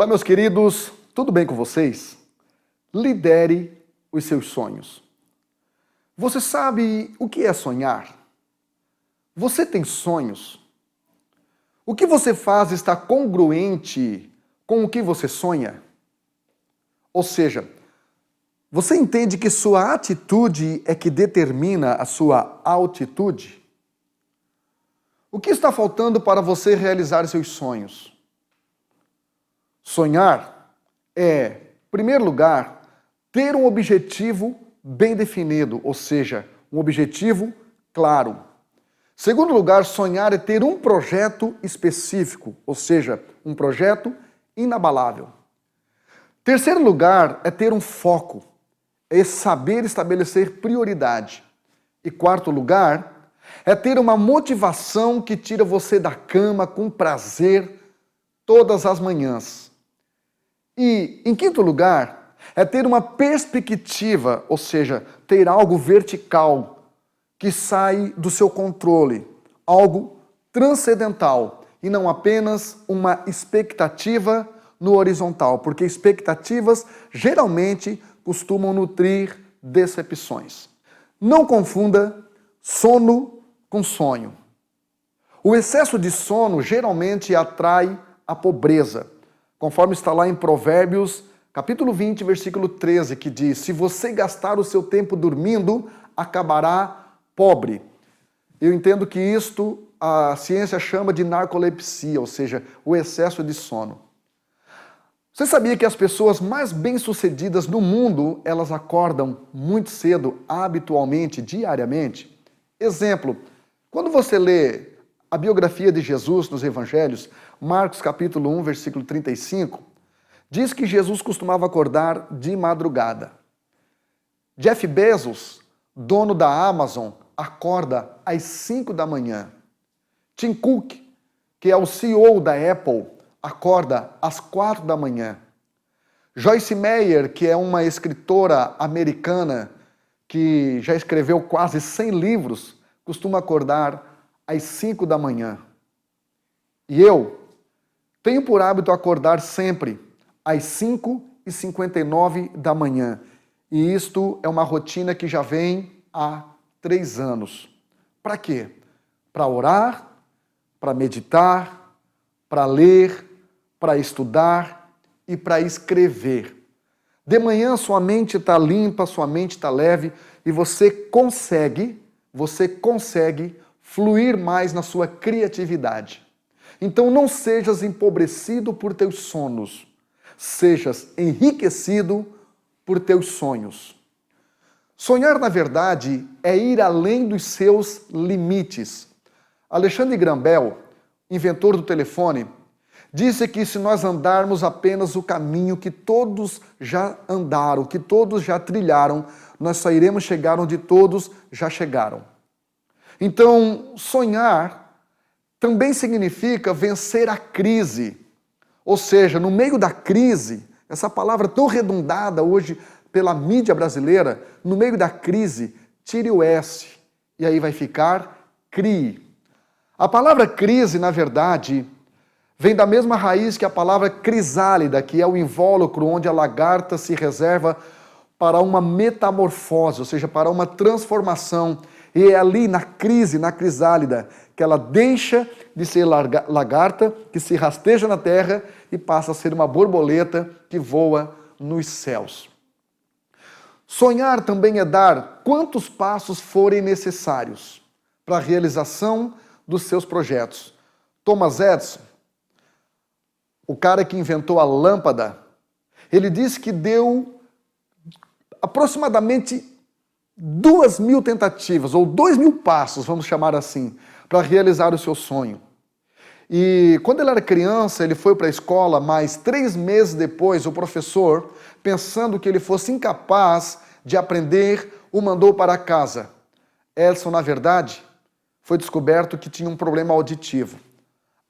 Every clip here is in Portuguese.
Olá, meus queridos, tudo bem com vocês? Lidere os seus sonhos. Você sabe o que é sonhar? Você tem sonhos? O que você faz está congruente com o que você sonha? Ou seja, você entende que sua atitude é que determina a sua altitude? O que está faltando para você realizar seus sonhos? Sonhar é, em primeiro lugar, ter um objetivo bem definido, ou seja, um objetivo claro. Segundo lugar, sonhar é ter um projeto específico, ou seja, um projeto inabalável. Terceiro lugar é ter um foco, é saber estabelecer prioridade. E quarto lugar é ter uma motivação que tira você da cama com prazer todas as manhãs. E, em quinto lugar, é ter uma perspectiva, ou seja, ter algo vertical que sai do seu controle, algo transcendental e não apenas uma expectativa no horizontal, porque expectativas geralmente costumam nutrir decepções. Não confunda sono com sonho. O excesso de sono geralmente atrai a pobreza, conforme está lá em Provérbios, capítulo 20, versículo 13, que diz: se você gastar o seu tempo dormindo, acabará pobre. Eu entendo que isto a ciência chama de narcolepsia, ou seja, o excesso de sono. Você sabia que as pessoas mais bem-sucedidas no mundo, elas acordam muito cedo, habitualmente, diariamente? Exemplo, quando você lê a biografia de Jesus nos evangelhos, Marcos capítulo 1, versículo 35, diz que Jesus costumava acordar de madrugada. Jeff Bezos, dono da Amazon, acorda às 5 da manhã. Tim Cook, que é o CEO da Apple, acorda às 4 da manhã. Joyce Meyer, que é uma escritora americana que já escreveu quase 100 livros, costuma acordar às 5 da manhã. E eu tenho por hábito acordar sempre às 5h59 da manhã. E isto é uma rotina que já vem há 3 anos. Para quê? Para orar, para meditar, para ler, para estudar e para escrever. De manhã sua mente está limpa, sua mente está leve e você consegue fluir mais na sua criatividade. Então não sejas empobrecido por teus sonos, sejas enriquecido por teus sonhos. Sonhar, na verdade, é ir além dos seus limites. Alexandre Graham Bell, inventor do telefone, disse que se nós andarmos apenas o caminho que todos já andaram, que todos já trilharam, nós só iremos chegar onde todos já chegaram. Então, sonhar também significa vencer a crise. Ou seja, no meio da crise, essa palavra tão redundada hoje pela mídia brasileira, no meio da crise, tire o S e aí vai ficar crie. A palavra crise, na verdade, vem da mesma raiz que a palavra crisálida, que é o invólucro onde a lagarta se reserva para uma metamorfose, ou seja, para uma transformação. E é ali na crise, na crisálida, que ela deixa de ser lagarta, que se rasteja na terra e passa a ser uma borboleta que voa nos céus. Sonhar também é dar quantos passos forem necessários para a realização dos seus projetos. Thomas Edison, o cara que inventou a lâmpada, ele disse que deu aproximadamente 2.000 tentativas, ou 2.000 passos, vamos chamar assim, para realizar o seu sonho. E quando ele era criança, ele foi para a escola, mas 3 meses depois, o professor, pensando que ele fosse incapaz de aprender, o mandou para casa. Edison, na verdade, foi descoberto que tinha um problema auditivo.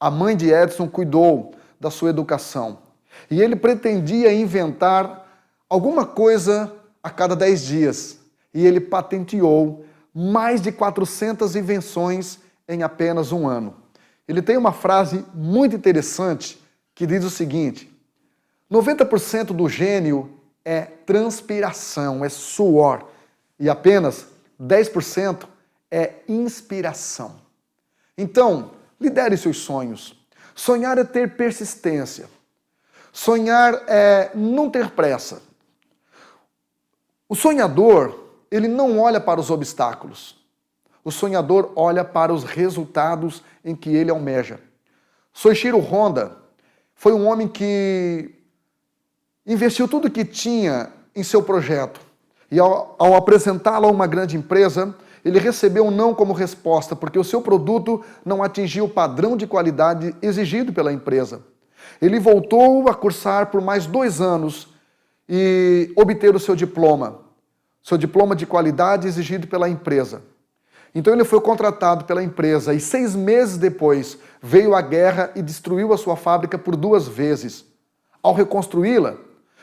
A mãe de Edison cuidou da sua educação. E ele pretendia inventar alguma coisa a cada 10 dias. E ele patenteou mais de 400 invenções em apenas 1 ano. Ele tem uma frase muito interessante que diz o seguinte: 90% do gênio é transpiração, é suor. E apenas 10% é inspiração. Então, lidere seus sonhos. Sonhar é ter persistência. Sonhar é não ter pressa. O sonhador, ele não olha para os obstáculos. O sonhador olha para os resultados em que ele almeja. Soichiro Honda foi um homem que investiu tudo que tinha em seu projeto. E ao apresentá-lo a uma grande empresa, ele recebeu um não como resposta, porque o seu produto não atingia o padrão de qualidade exigido pela empresa. Ele voltou a cursar por mais 2 anos e obter o seu diploma de qualidade exigido pela empresa. Então ele foi contratado pela empresa e 6 meses depois veio a guerra e destruiu a sua fábrica por 2 vezes. Ao reconstruí-la,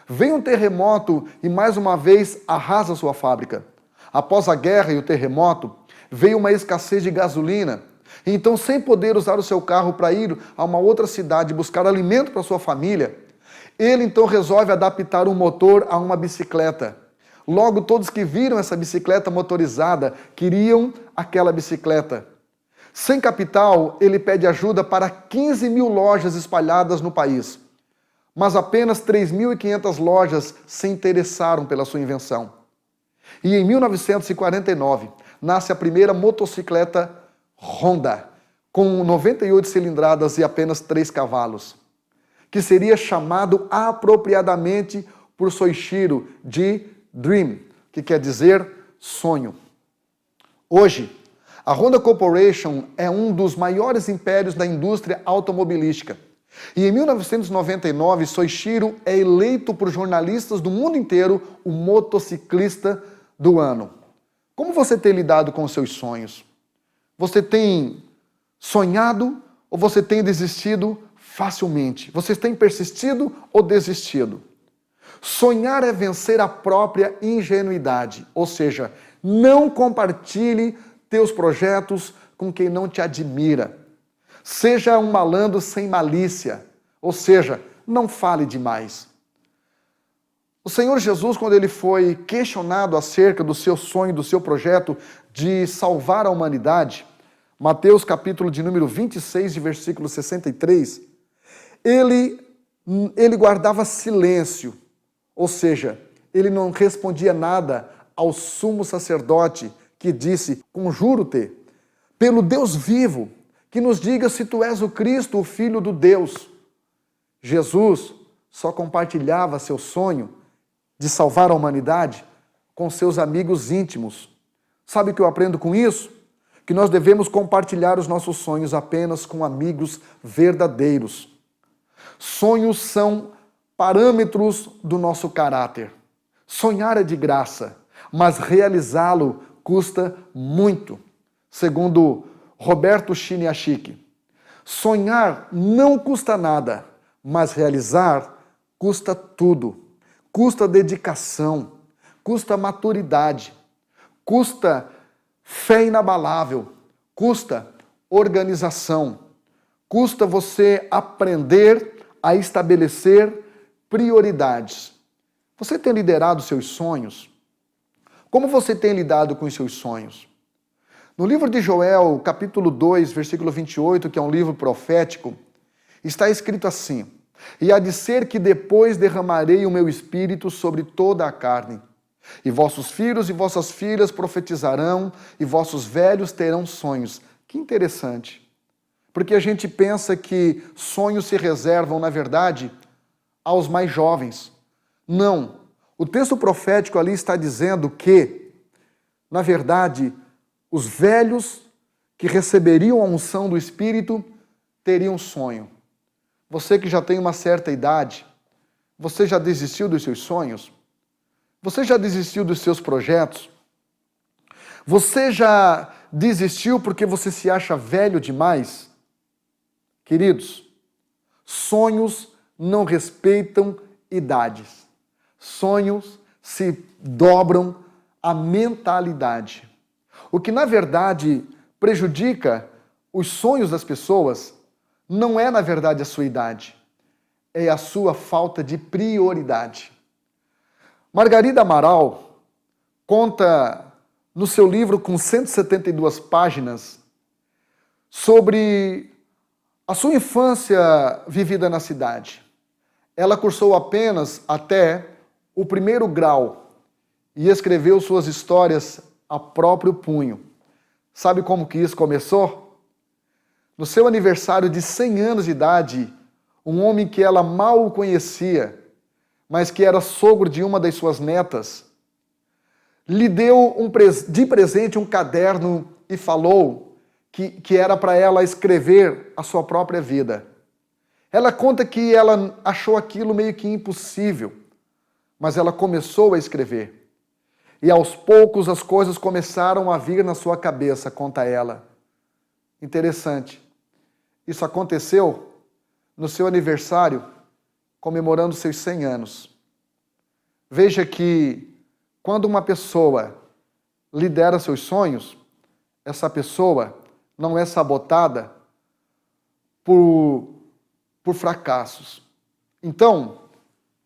veio um terremoto e mais uma vez arrasa sua fábrica. Após a guerra e o terremoto, veio uma escassez de gasolina. Então, sem poder usar o seu carro para ir a uma outra cidade buscar alimento para sua família, ele então resolve adaptar um motor a uma bicicleta. Logo, todos que viram essa bicicleta motorizada queriam aquela bicicleta. Sem capital, ele pede ajuda para 15 mil lojas espalhadas no país. Mas apenas 3.500 lojas se interessaram pela sua invenção. E em 1949, nasce a primeira motocicleta Honda, com 98 cilindradas e apenas 3 cavalos, que seria chamado apropriadamente por Soichiro de Dream, que quer dizer sonho. Hoje, a Honda Corporation é um dos maiores impérios da indústria automobilística. E em 1999, Soichiro é eleito por jornalistas do mundo inteiro o motociclista do ano. Como você tem lidado com os seus sonhos? Você tem sonhado ou você tem desistido facilmente? Você tem persistido ou desistido? Sonhar é vencer a própria ingenuidade, ou seja, não compartilhe teus projetos com quem não te admira. Seja um malandro sem malícia, ou seja, não fale demais. O Senhor Jesus, quando ele foi questionado acerca do seu sonho, do seu projeto de salvar a humanidade, Mateus capítulo de número 26, de versículo 63, ele guardava silêncio, ou seja, ele não respondia nada ao sumo sacerdote que disse, conjuro-te, pelo Deus vivo, que nos diga se tu és o Cristo, o Filho do Deus. Jesus só compartilhava seu sonho de salvar a humanidade com seus amigos íntimos. Sabe o que eu aprendo com isso? Que nós devemos compartilhar os nossos sonhos apenas com amigos verdadeiros. Sonhos são parâmetros do nosso caráter. Sonhar é de graça, mas realizá-lo custa muito. Segundo Roberto Chiniachik, sonhar não custa nada, mas realizar custa tudo. Custa dedicação, custa maturidade, custa fé inabalável, custa organização, custa você aprender a estabelecer prioridades. Você tem liderado seus sonhos? Como você tem lidado com os seus sonhos? No livro de Joel, capítulo 2, versículo 28, que é um livro profético, está escrito assim: e há de ser que depois derramarei o meu espírito sobre toda a carne. E vossos filhos e vossas filhas profetizarão, e vossos velhos terão sonhos. Que interessante. Porque a gente pensa que sonhos se reservam, na verdade, aos mais jovens. Não. O texto profético ali está dizendo que, na verdade, os velhos que receberiam a unção do Espírito teriam sonho. Você que já tem uma certa idade, você já desistiu dos seus sonhos? Você já desistiu dos seus projetos? Você já desistiu porque você se acha velho demais? Queridos, sonhos não respeitam idades. Sonhos se dobram à mentalidade. O que, na verdade, prejudica os sonhos das pessoas não é, na verdade, a sua idade. é a sua falta de prioridade. Margarida Amaral conta no seu livro com 172 páginas sobre a sua infância vivida na cidade. Ela cursou apenas até o 1º grau e escreveu suas histórias a próprio punho. Sabe como que isso começou? No seu aniversário de 100 anos de idade, um homem que ela mal conhecia, mas que era sogro de uma das suas netas, lhe deu de presente um caderno e falou que era para ela escrever a sua própria vida. Ela conta que ela achou aquilo meio que impossível, mas ela começou a escrever. E aos poucos as coisas começaram a vir na sua cabeça, conta ela. Interessante. Isso aconteceu no seu aniversário, comemorando seus 100 anos. Veja que quando uma pessoa lidera seus sonhos, essa pessoa não é sabotada por fracassos. Então,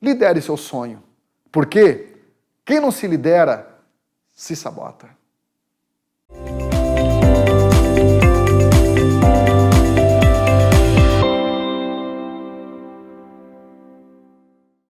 lidere seu sonho. Porque quem não se lidera, se sabota.